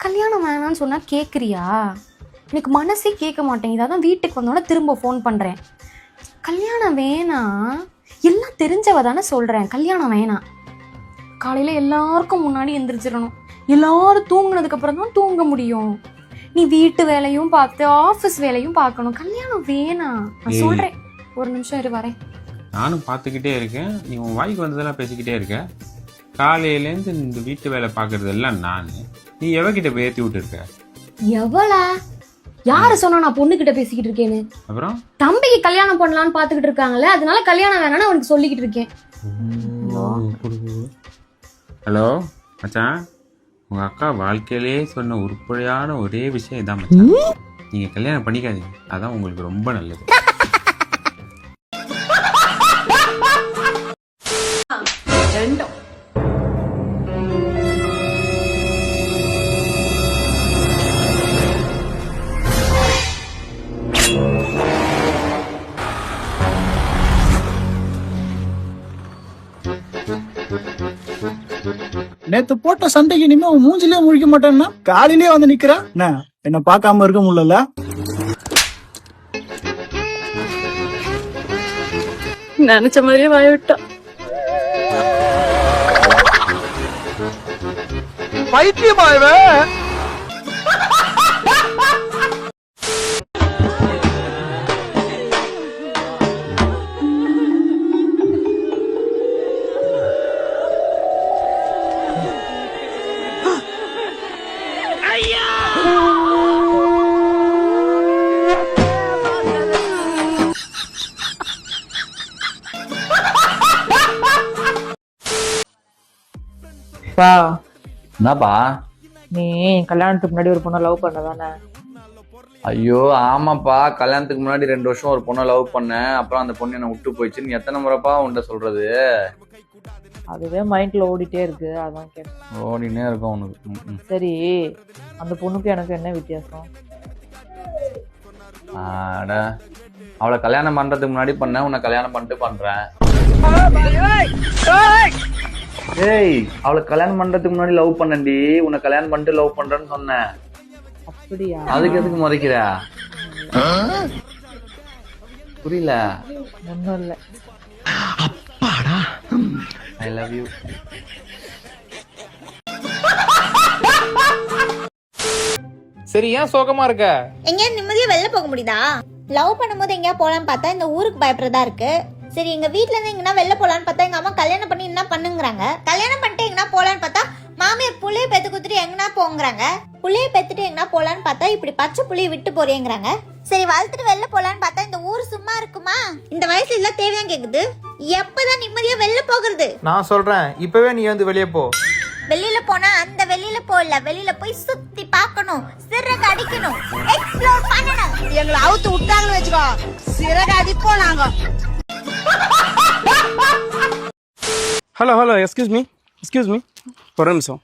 கல்யாணம் வேணான்னு சொன்னா கேட்குறியா? எனக்கு மனசே கேட்க மாட்டேங்குது. அதான் வீட்டுக்கு வந்தோடனே திரும்ப ஃபோன் பண்ணுறேன். கல்யாணம் வேணாம், எல்லாம் தெரிஞ்சவ தானே சொல்கிறேன். கல்யாணம் வேணாம். காலையில் எல்லாருக்கும் முன்னாடி எந்திரிச்சிடணும். எல்லாரும் தூங்குனதுக்கு அப்புறம் தான் தூங்க முடியும். நீ வீட்டு வேலையும் பார்த்து ஆஃபீஸ் வேலையும் பார்க்கணும். கல்யாணம் வேணாம். நான் சொல்கிறேன், ஒரு நிமிஷம் இரு வரேன். நானும் பார்த்துக்கிட்டே இருக்கேன். நீ உன் வாய்க்கு வந்ததெல்லாம் பேசிக்கிட்டே இருக்க. காலையிலேருந்து இந்த வீட்டு வேலை பார்க்கறது எல்லாம் நான். நீ எவகிட்ட போய் ஏற்றி விட்டுருக்க? எவளா? யாரு சொன்னா நான் பொண்ணுகிட்ட பேசிக்கிட்டு இருக்கேன்னு? அப்புறம் தம்பிக்கு கல்யாணம் பண்ணலான்னு பாத்துக்கிட்டு இருக்காங்கல்ல, அதனால கல்யாணம் வேணாம்னு அவனுக்கு சொல்லிக்கிட்டு இருக்கேன். ஹலோ மச்சான், உங்க அக்கா வாழ்க்கையிலே சொன்ன உருப்படியான ஒரே விஷயம் இதான் மச்சான். நீங்க கல்யாணம் பண்ணிக்காதீங்க, அதான் உங்களுக்கு ரொம்ப நல்லது. நேத்து போட்ட சண்டைக்கு இனிமே அவன் மூஞ்சிலே முழிக்க மாட்டேன்னா காலையிலே வந்து நிக்கிறான். என்ன பார்க்காம இருக்க முடியல. நினைச்ச மாதிரியே வாய விட்டா. பைத்தியமாயவே. என்னப்பா? நீ கல்யாணத்துக்கு முன்னாடி ஒரு பொண்ணை லவ் பண்ணதானே? ஐயோ ஆமாப்பா, கல்யாணத்துக்கு முன்னாடி 2 வருஷம் ஒரு பொண்ணை லவ் பண்ணேன். அப்புறம் அந்த பொண்ணு என்ன விட்டு போயிடுச்சு. நீ எத்தனை முறைப்பா உன்கிட்ட சொல்றது? அதுவே மைண்ட்ல ஓடிட்டே இருக்கு, அதான் கேட்டேன். ஓடினே இருக்கும் உனக்கு. சரி, அந்த பொண்ணுக்கு எனக்கு என்ன வித்தியாசம்? ஆட, அவளை கல்யாணம் பண்றதுக்கு முன்னாடி பண்ண, உன்னை கல்யாணம் பண்ணிட்டு பண்றேன். ஏய், அவளை கல்யாணம் பண்றதுக்கு முன்னாடி லவ் பண்ணண்டி, உன்னை கல்யாணம் பண்ணிட்டு லவ் பண்றேன்னு சொன்னேன். அப்படியா? அதுக்கு எதுக்கு முறைக்கிற? புரியல. ஒன்னும் இல்ல. அப்பாடா, ஐ லவ் யூ. சரி, ஏன் சோகமா இருக்க? எங்கேயா நிம்மதியா வெளில போக முடியுதா? லவ் பண்ணும்போது எங்கேயா போலான்னு பார்த்தா இந்த ஊருக்கு பயப்படுறதா இருக்கு. சரி, எங்க வீட்ல இருந்து எங்கன்னா வெளில போலான்னு பார்த்தா எங்க அம்மா கல்யாணம் பண்ணி என்ன பண்ணுங்கிறாங்க. கல்யாணம் பண்ணிட்டு எங்கன்னா போலான்னு பார்த்தா மாமியார் புள்ளைய பெத்து குத்துட்டு எங்கன்னா போங்கிறாங்க. புள்ளைய பெத்துட்டு எங்கன்னா போலான்னு பார்த்தா இப்படி பச்சை புள்ளைய விட்டு போறேங்கிறாங்க. சரி, வளர்த்துட்டு வெளில போலான்னு பார்த்தா இந்த ஊர் சும்மா இருக்குமா? இந்த வயசுல எல்லாம் தேவையா கேக்குது. எப்பதான் நிம்மதியா வெளில போகிறது? நான் சொல்றேன், இப்பவே நீ வந்து வெளியே போ. வெளியில போனா அந்த வெளியில போகல, வெளியில போய் சுத்தி பார்க்கணும், சிறகு அடிக்கணும், எக்ஸ்ப்ளோர் பண்ணணும். எங்களை அவுத்து விட்டாங்கன்னு வச்சுக்கோ, சிறகு அடிப்போம் நாங்க. ஹலோ எக்ஸ்கியூஸ் மீ ஒரு நிமிஷம்.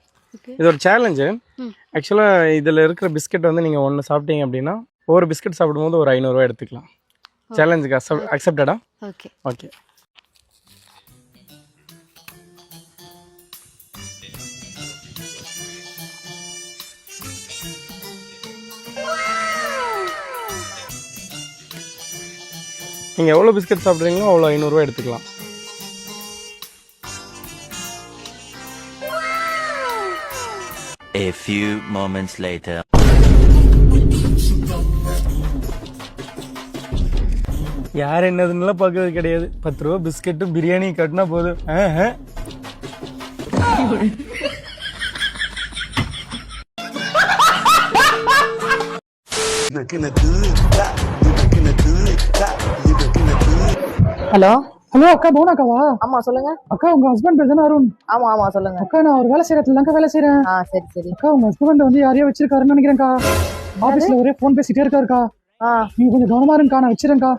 இது ஒரு சேலஞ்சு. ஆக்சுவலாக இதில் இருக்கிற பிஸ்கெட் வந்து நீங்கள் ஒன்று சாப்பிட்டீங்க அப்படின்னா ஒரு பிஸ்கெட் சாப்பிடும்போது ஒரு 500 ரூபா எடுத்துக்கலாம். சேலஞ்சுக்கு அக்செப்டடா? ஓகே. ஓகே. நீங்கள் எவ்வளோ பிஸ்கெட் சாப்பிட்றீங்களோ அவ்வளோ 500 ரூபா எடுத்துக்கலாம். A few moments later. யார் என்னதுன்னெலாம் பார்க்கறது கிடையாது. 10 ரூபா பிஸ்கெட்டும் பிரியாணி கட்டினா போதும். ஹலோ அக்கா, போனா அக்காவா? ஆமா, சொல்லுங்க. அக்கா, உங்க ஹஸ்பண்ட் பேர் தானே அருண்? ஆமா சொல்லுங்க. அக்கா, நான் ஒரு வேலை செய்யறதுல தான்க்கா வேலை செய்யறேன். சரி. அக்கா, உங்க ஹஸ்பண்ட் வந்து யாரையோ வச்சிருக்காருன்னு நினைக்கிறேன்க்கா. ஆபீஸ்ல ஒரே போன் பேசிட்டே இருக்காருக்கா. நீங்க கொஞ்சம் கவனமா இருங்கக்கா, நான் வச்சிருக்கேன்க்கா.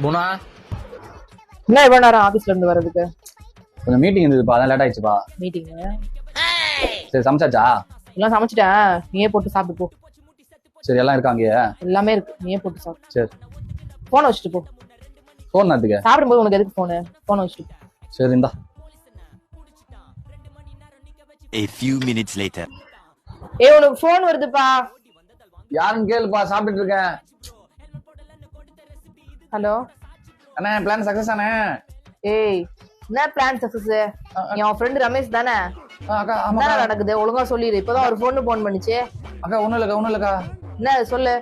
புனா, என்ன இவ்வளவு நேரம் ஆபீஸ்ல இருந்து வர்றதுக்கு? கொஞ்சம் மீட்டிங் இருந்ததுப்பா, அதான் லேட் ஆயிடுச்சுப்பா. மீட்டிங்? சரி, சமைச்சாச்சா? எல்லாம் சமைச்சிட்டேன், நீயே போட்டு சாப்பிட்டு போ. சரி, எல்லாம் இருக்காங்க. எல்லாமே இருக்கு, நீயே போட்டு சாப்பிட்டு. சரி, போனை வச்சுட்டு போ. போன் நேரத்துக்கு சாப்பிடும்போது உனக்கு எதுக்கு போனை வச்சுட்டு போ. சரி, இந்தா. A few minutes later. ஏய் உனக்கு ஃபோன் வருதுப்பா. யாருன்னு கேளுப்பா, சாப்பிட்டுட்டு இருக்கேன். ஹலோ அண்ணே, பிளான் சக்சஸ் ஆனே. ஏய் என்ன பிளான் சக்சஸ்? என் ஃப்ரெண்ட் ரமேஷ் தானே? அக்கா ஆமா என்ன நடக்குது ஒழுங்கா சொல்லிடு. இப்பதான் ஒரு பொண்ணு போன் பண்ணிச்சு. அக்கா. ஒண்ணும் இல்லக்கா. என்ன சொல்லு.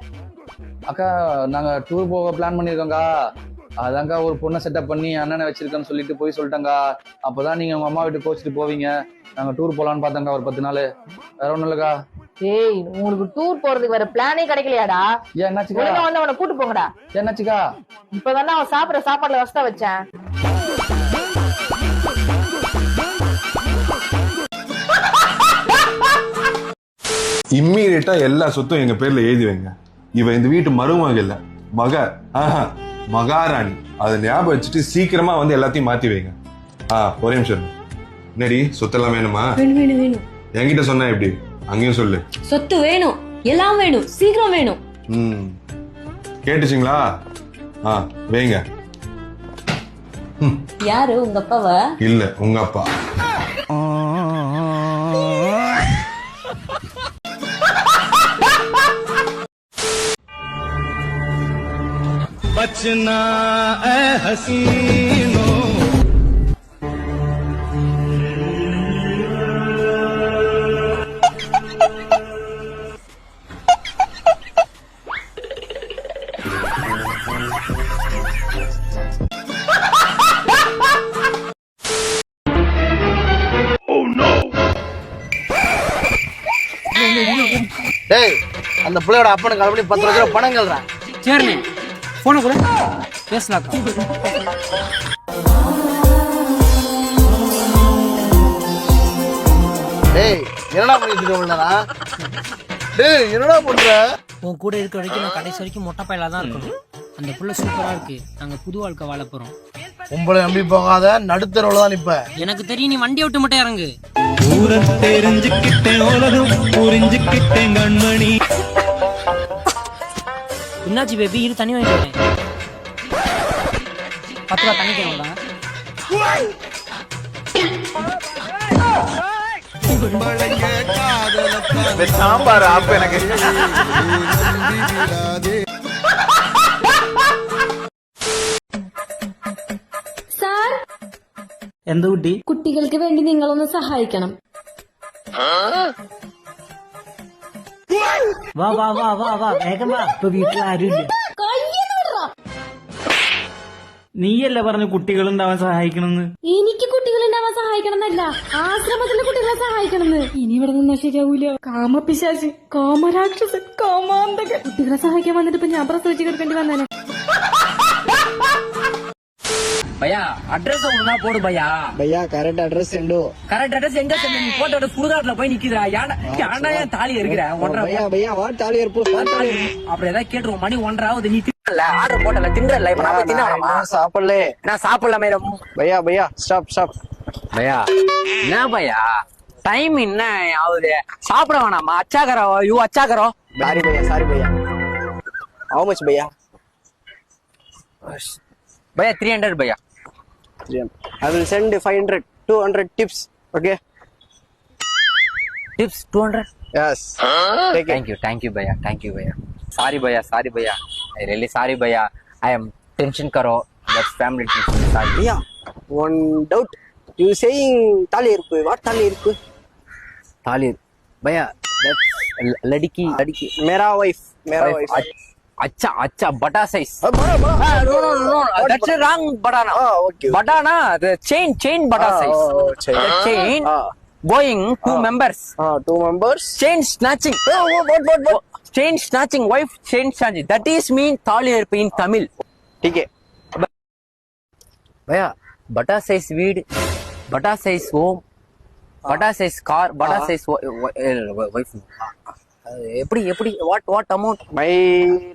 அக்கா, நாங்க டூர் போக பிளான் பண்ணிருக்கோங்கா. அதாங்க ஒரு பொண்ணை செட்டப் பண்ணி அண்ணனை வச்சிருக்கேன்னு சொல்லிட்டு போய் சொல்லிட்டேங்க. அப்பதான் நீங்க உங்க அம்மா வீட்டு கோச்சிட்டு போவீங்க. நாங்க டூர் போலான்னு பார்த்தோங்க ஒரு 10 நாள். வேற ஒண்ணும் இல்லக்கா. ஏய் உங்களுக்கு டூர் போறதுக்கு வேற பிளானே கிடைக்கலையாடா? ஏன் என்னாச்சுக்கா? ஒழுங்கா வந்து அவனை கூட்டு போங்கடா. என்னாச்சுக்கா? இப்பதானே அவன் சாப்பிடுற சாப்பாடுல வசத வச்சேன். இம்மீடியட்டா எல்லா சொத்தும் எங்க பேர்ல எழுதி வைங்க. இவ இந்த வீட்டு மருமக இல்ல, மகாராணி. அதை ஞாபகம் வச்சுட்டு சீக்கிரமா வந்து எல்லாத்தையும் மாத்தி வைங்க. ஒரே நிமிஷம். என்னடி, சொத்தெல்லாம் வேணுமா? வேணும். என்கிட்ட சொன்னா எப்படி? அங்கேயும் சொல்லு. சொத்து வேணும், எல்லாம் வேணும், சீக்கிரம் வேணும். கேட்டுச்சுங்களா? வைங்க. யாரு உங்க அப்பாவா? இல்ல, உங்க அப்பா. बचना ए हसीनो. டேய், அந்த பிள்ளையோட அப்பனுக்கு அப்படி 10 லட்சம் ரூபாய் பணம் கேள்றான். சரிண்ணே, போன கூட பேசலாக்கா. டேய், என்னடா பண்ணிட்டு இருக்க? டேய், என்னடா பண்ற? உன் கூட இருக்க வரைக்கும் நான் கடைசி வரைக்கும் மொட்டை பையலா தான் இருக்கணும். அந்த புள்ள சூப்பரா இருக்கு. நாங்க புது வாழ்க்கை வாழ போறோம். உங்களை நம்பி போகாத, நடுத்தரவுல தான் நிப்ப. எனக்கு தெரியும், நீ வண்டி விட்டு மட்டும் இறங்கு. என்னாச்சு பேபி? இரு, தண்ணி வாங்கிட்டு வரேன். 10 ரூபா தண்ணி கேட்கலாம். சாம்பார் ஆப்பு எனக்கு. സാർ, എന്താ കുട്ടി? കുട്ടികൾക്ക് വേണ്ടി നിങ്ങളൊന്ന് സഹായിക്കണം. വാ വാ വാ വാ വാ, വേഗം വാ. ഇപ്പൊ വീട്ടിൽ ആരുമില്ല. നീയല്ലേ പറഞ്ഞു കുട്ടികളുണ്ടാവാൻ സഹായിക്കണമെന്ന്? എനിക്ക് കുട്ടികളുണ്ടാവാൻ സഹായിക്കണം എന്നല്ല, ആശ്രമത്തിലെ കുട്ടികളെ സഹായിക്കണമെന്ന്. ഇനി ഇവിടെ നിന്നാ ശരിയാവൂല. കാമപിശാചി, കാമരാക്ഷസൻ, കാമാന്തകൻ. കുട്ടികളെ സഹായിക്കാൻ വന്നിട്ട് ഇപ്പൊ ഞാൻ പ്രസവിച്ച് കിടക്കേണ്ടി വന്നേനെ. பையா, அட்ரஸ் ஒண்ணா போடு பையா. பையா, கரெக்ட் அட்ரஸ் செண்டோ. கரெக்ட் அட்ரஸ் எங்க செஞ்ச? நீ போட்டோட சுடுகாட்டுல போய் நிக்குதா? யாண்டா ஏன் தாலி இருக்கிற? பையா வா, தாலி இருப்போ. அப்புறம் ஏதாவது கேட்டுருவோம். மணி 1:30 ஆகுது. நீ தின்னல, ஆர்டர் போட்டல, தின்றல. இப்ப நான் போய் தின்னணுமா? சாப்பிடல. நான் சாப்பிடல மேடம். பையா ஸ்டாப். பையா, என்ன பையா டைம் என்ன ஆகுது? சாப்பிட வேணாமா? அச்சாக்கரோ, யூ அச்சாக்கரோ. சாரி பையா. How much பையா? பையா 300 பையா. I will send 500, 200 tips. Okay? Tips 200? Yes. Take it. Thank you bhaiya. Sorry bhaiya. I really sorry bhaiya. I am tension karo. That's family tension. Sorry. Yeah. One doubt. You saying tali irukku? What tali irukku? Tali bhaiya, that's ladiki. Mera wife. Acha bata size. No, that's wrong badana. Okay. Badana, the chain bata size. The chain going 2 members. 2 members. Chain snatching. What? Chain snatching, wife chain snatching. That is mean thali iruppu in Tamil. Okay. Bhaiya, bata size weed, bata size home, bata size car, bata size wife. எப்படி what amount? My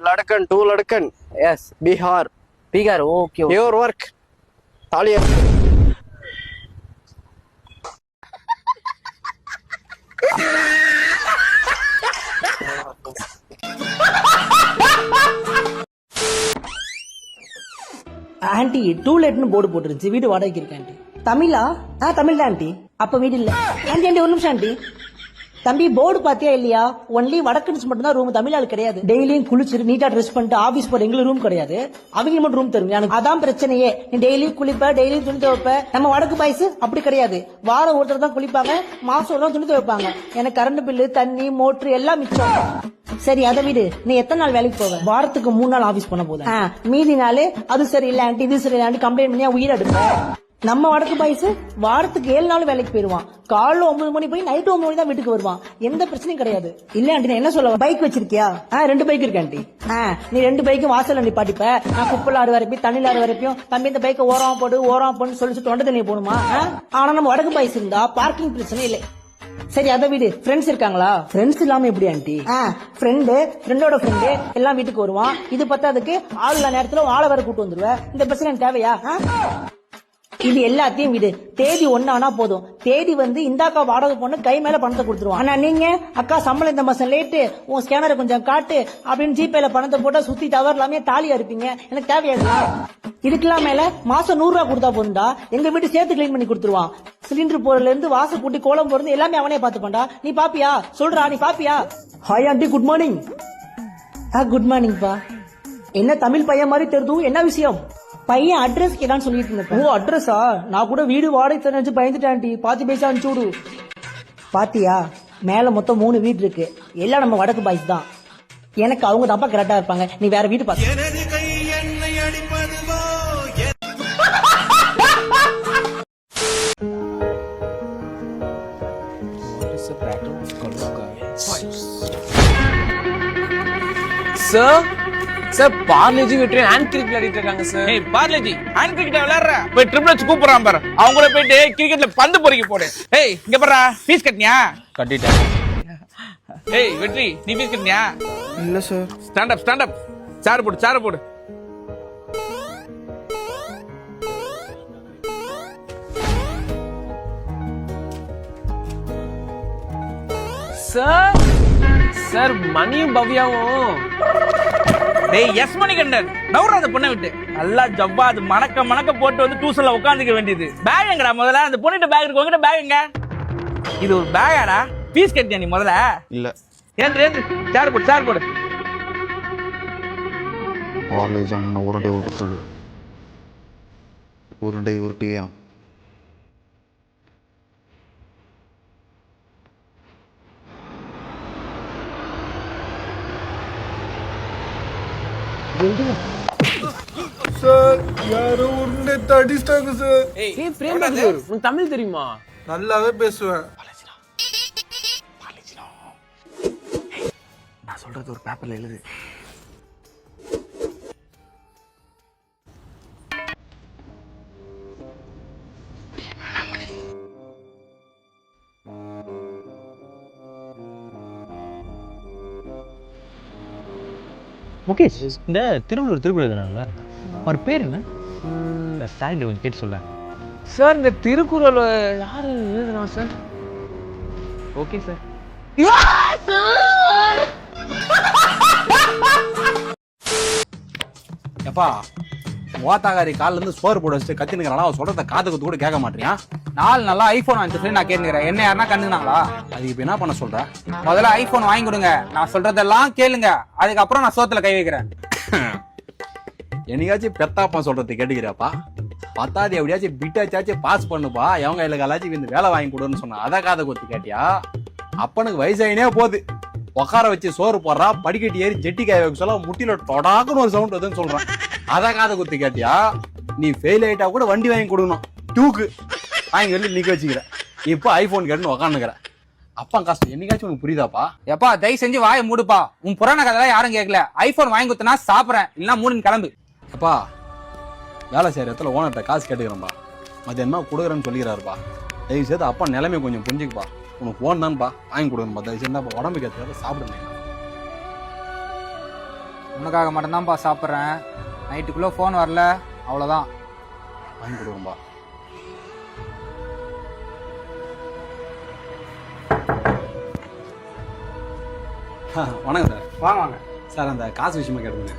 ladkan, 2 ladkan. Yes, Bihar. Okay. Your work. Tali. Aunty, டூலெட்னு board போட்டுருந்துச்சு. வீடு வாடகைக்கு இருக்கு aunty. தமிழா? தமிழ் தான் aunty. அப்ப வீடு இல்ல. ஆண்டி ஒரு நிமிஷம் ஆண்டி. தம்பி போர்டு பாத்தியா இல்லையா? ஒன்லி வடக்கன்ஸ் மட்டும் தான் ரூம், தமிழால் கிடையாது. டெய்லியும் குளிச்சுட்டு நீட்டா ட்ரெஸ் பண்ணிட்டு ஆபீஸ் போற எங்களுக்கு ரூம் கிடையாது. அவங்க மட்டும் ரூம் தருங்க. எனக்கு அதான் பிரச்சனையே. நீ டெய்லி குளிப்ப, டெய்லி துணி துவைப்ப. நம்ம வடக்கு பாய்ஸ் அப்படி கிடையாது. வாரம் ஒருத்தர் தான் குளிப்பாங்க, மாசம் ஒரு துணி துவைப்பாங்க. எனக்கு கரண்ட் பில்லு, தண்ணி, மோட்டர் எல்லாம் மிச்சம். சரி அதை விடு. நீ எத்தனை நாள் வேலைக்கு போவ? வாரத்துக்கு 3 நாள் ஆபீஸ் பண்ண போதும். மீதி நாள் அது சரியில்லை ஆண்டி, இது சரியில்லை கம்ப்ளைண்ட் பண்ணி உயிர் எடுப்ப. நம்ம வடக்கு பாய்ஸ் வாரத்துக்கு 7 நாள் வேலைக்கு போயிருவான். காலைல 9 மணி போய் நைட்டு 9 மணி தான் வீட்டுக்கு வருவான். எந்த பிரச்சனையும் கிடையாது. இல்ல ஆண்டி நான் என்ன சொல்ல, பைக் வச்சிருக்கியா? 2 பைக் இருக்கு ஆண்டி. நீ 2 பைக்கும் வாசல்ல நிப்பாட்டிப்ப. நான் குப்பைல ஆறு வரைக்கும் தண்ணில ஆறு வரைக்கும் தம்பி இந்த பைக்கை ஓரம் போடுன்னு சொல்லி தொண்டை தண்ணி போடுமா? ஆனா நம்ம வடக்கு பாய்ஸ் இருந்தா பார்க்கிங் பிரச்சனை இல்லை. சரி அதை விடு. ஃப்ரெண்ட்ஸ் இருக்காங்களா? ஃப்ரெண்ட்ஸ் இல்லாம எப்படி ஆண்டி? ஃப்ரெண்டோட ஃப்ரெண்டு எல்லாம் வீட்டுக்கு வருவான். இது பத்தாதுக்கு ஆள் இல்ல நேரத்துல ஆளை வர கூட்டு வந்துருவேன். இந்த பிரச்சனை எனக்கு தேவையா? இது எல்லாத்தையும் விடு. தேதி 1 ஆனா போதும். தேதி வந்து இந்தாக்கா வாடகை பொண்ணு கை மேல பணத்தை கொடுத்துருவோம். ஆனா நீங்க அக்கா சம்பளம் இந்த மாசம் லேட்டு, உன் ஸ்கேனரை கொஞ்சம் காட்டு அப்படின்னு ஜிபேல பணத்தை போட்டா சுத்தி டவர் எல்லாமே தாலியா இருப்பீங்க. எனக்கு தேவையா? இதுக்கெல்லாம் மேல மாசம் 100 ரூபா கொடுத்தா போதுண்டா. எங்க வீட்டு சேர்த்து கிளீன் பண்ணி கொடுத்துருவான். சிலிண்டர் போறதுல இருந்து வாச கூட்டி கோலம் போறது எல்லாமே அவனே பாத்துப்பான்டா. நீ பாப்பியா? சொல்றா நீ பாப்பியா? Hi aunty good morning. Good morning பா. என்ன தமிழ் பையன் மாதிரி தெரியுது, என்ன விஷயம்? பையன் அட்ரஸ் கேட்டான்னு சொல்லிட்டு இருந்தேன். ஓ அட்ரஸா? நான் கூட வீடு வாடகை தெரிஞ்சு பயந்துட்டேன். பாத்தி பைசா அனுப்பிச்சு விடு. பாத்தியா மேல மொத்தம் 3 வீடு இருக்கு. எல்லாம் நம்ம வடக்கு பாய்ஸ் தான். எனக்கு அவங்க தப்பா கரெக்டா இருப்பாங்க. நீ வேற வீடு பாத்து. சார் பார்லேஜி வெற்றி ஹேண்ட் கிரிக்கெட் விளையாடிட்டு இருக்காங்க சார். ஏய் பார்லேஜி ஹேண்ட் கிரிக்கெட் விளையாடுற? போய் ட்ரிபிள் வச்சு கூப்பிடுறான் பாரு. அவங்க கூட போயிட்டு கிரிக்கெட்ல பந்து பொறுக்கி போடு. ஏய் இங்க பாரு, ஃபீஸ் கட்டினியா? கட்டிட்டேன். ஏய் வெற்றி நீ ஃபீஸ் கட்டினியா? இல்ல சார். ஸ்டாண்ட் அப் சேர் போடு. சார் மணியும் பவ்யாவும். டேய் எஸ் மணிகண்டன் நவுற அந்த பொண்ணை விட்டு. நல்லா ஜவ்வா அது மணக்க போட்டு வந்து டியூஷன்ல உட்காந்துக்க வேண்டியது. பேக் எங்கடா முதல்ல? அந்த பொண்ணுகிட்ட பேக் இருக்கு, உங்ககிட்ட பேக் எங்க? இது ஒரு பேகாடா? ஃபீஸ் கட்டியா நீ முதல்ல? இல்ல. ஏந்து சேர் போடு. காலேஜ் அண்ணன் உருண்டை உருட்டியா? சார் யாரோ உருண்டை அடிச்சிட்டாங்க சார். ஏய் பிரேம் உனக்கு தமிழ் தெரியுமா? நல்லாவே பேசுவேன். நான் சொல்றது ஒரு பேப்பர்ல எழுது. முகேஷ், இந்த திருக்குறள் எழுதுனாங்களா, அவர் பேர் என்ன? ஸ்டாலின் கொஞ்சம் கேட்டு சொல்ல. சார் இந்த திருக்குறள் யாரு எழுதுனா சார்? Okay sir. எப்பா ஓத்தாகாரி காலில இருந்து சோறு போட வச்சுட்டு கத்தினுக்கிறானா? அவன் சொல்றத காதுக்கு கூட கேட்க மாட்டியா? 4 நல்லா ஐபோன் வாங்கி சொல்லி நான் கேட்டுக்கிறேன். என்ன யாருன்னா கண்டுனாங்களா? அதுக்கு இப்ப என்ன பண்ண சொல்ற? முதல்ல ஐபோன் வாங்கி கொடுங்க, நான் சொல்றதெல்லாம் கேளுங்க, அதுக்கப்புறம் நான் சோத்துல கை வைக்கிறேன். என்னைக்காச்சும் பெத்தாப்பா சொல்றது கேட்டுக்கிறாப்பா? பத்தாவது எப்படியாச்சும் பிட்டாச்சாச்சும் பாஸ் பண்ணுப்பா, எவங்க கையில காலாச்சும் இந்த வேலை வாங்கி கொடுன்னு சொன்னா அதை காதை கொத்து கேட்டியா? அப்பனுக்கு வயசாயினே போகுது, உட்கார வச்சு சோறு போடுறா, படிக்கட்டு ஏறி ஜெட்டி காய வைக்க சொல்ல முட்டில தொடாக்குன்னு ஒரு சவுண்ட் வருதுன்னு சொல்றான். அதை காதை குத்து கேட்டியா? நீ ஃபெயில் ஆயிட்டா கூட வண்டி வாங்கி கொடுக்கணும், டூக்கு வாங்கி சொல்லி நிக்க வச்சுக்கிற. இப்போ ஐபோன் கேட்டுன்னு உக்காந்துக்கிற. அப்பா கஷ்டம் என்னைக்காச்சும் உனக்கு புரியுதாப்பா? எப்பா தயவு செஞ்சு வாயை மூடுப்பா. உன் புராண கதை யாரும் கேட்கல. ஐபோன் வாங்கி கொடுத்தனா சாப்பிட்றேன், இல்லைன்னா மூணு கிளம்பு. அப்பா வேலை செய்யற இடத்துல ஓனர்கிட்ட காசு கேட்டுக்கிறேன்பா, மத்தியானமா கொடுக்குறேன்னு சொல்லிக்கிறாருப்பா. தயவு செய்து அப்பா நிலைமை கொஞ்சம் புரிஞ்சுக்குப்பா. உனக்கு ஃபோன் தான்ப்பா வாங்கி கொடுக்கணும்பா. தயவு செய்து உடம்புக்கு ஏற்ற சாப்பிடுங்க. உனக்காக மட்டும்தான்ப்பா சாப்பிட்றேன். நைட்டுக்குள்ள ஃபோன் வரல அவ்வளோதான், வாங்கி கொடுக்குறேன்பா. வணக்கம் சார். வாங்க சார் அந்த காசு விஷயமா கேட்டுங்க.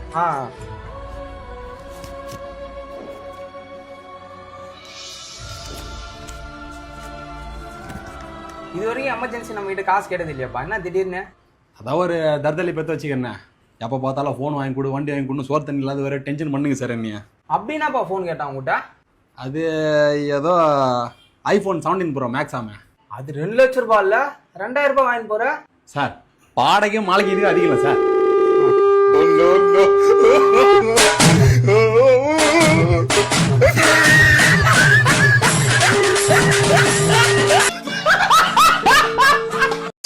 இது வரைக்கும் எமர்ஜென்சி நம்ம கிட்ட காசு கேட்டது இல்லையாப்பா, என்ன திடீர்னு? அதான் ஒரு தர்தலி பற்றி வச்சுக்கிறேன். எப்போ பார்த்தாலும் ஃபோன் வாங்கி கொடு, வண்டி வாங்கி கொடுன்னு, சோறு தண்ணி இல்லாத வேற டென்ஷன் பண்ணுங்க சார் என்னைய. அப்படின்னாப்பா ஃபோன் கேட்டான் உங்ககிட்ட? அது ஏதோ ஐஃபோன் 17 ப்ரோ மேக்ஸ் ஆமே. அது 2 லட்சம் ரூபாய் இல்ல, 2000 ரூபாய் வாங்கி போற சார். பாடகையும் மாளிகை இதுக்கு அதிகம் இல்லை சார்.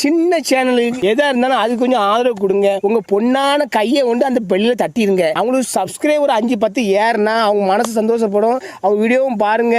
சின்ன சேனலுக்கு எதா இருந்தாலும் அது கொஞ்சம் ஆதரவு கொடுங்க. உங்க பொண்ணான கையை கொண்டு அந்த பெல்லில தட்டிடுங்க. அவங்களுக்கு சப்ஸ்கிரைபர் 5-10 ஏறுனா அவங்க மனசு சந்தோஷப்படும். அவங்க வீடியோவும் பாருங்க.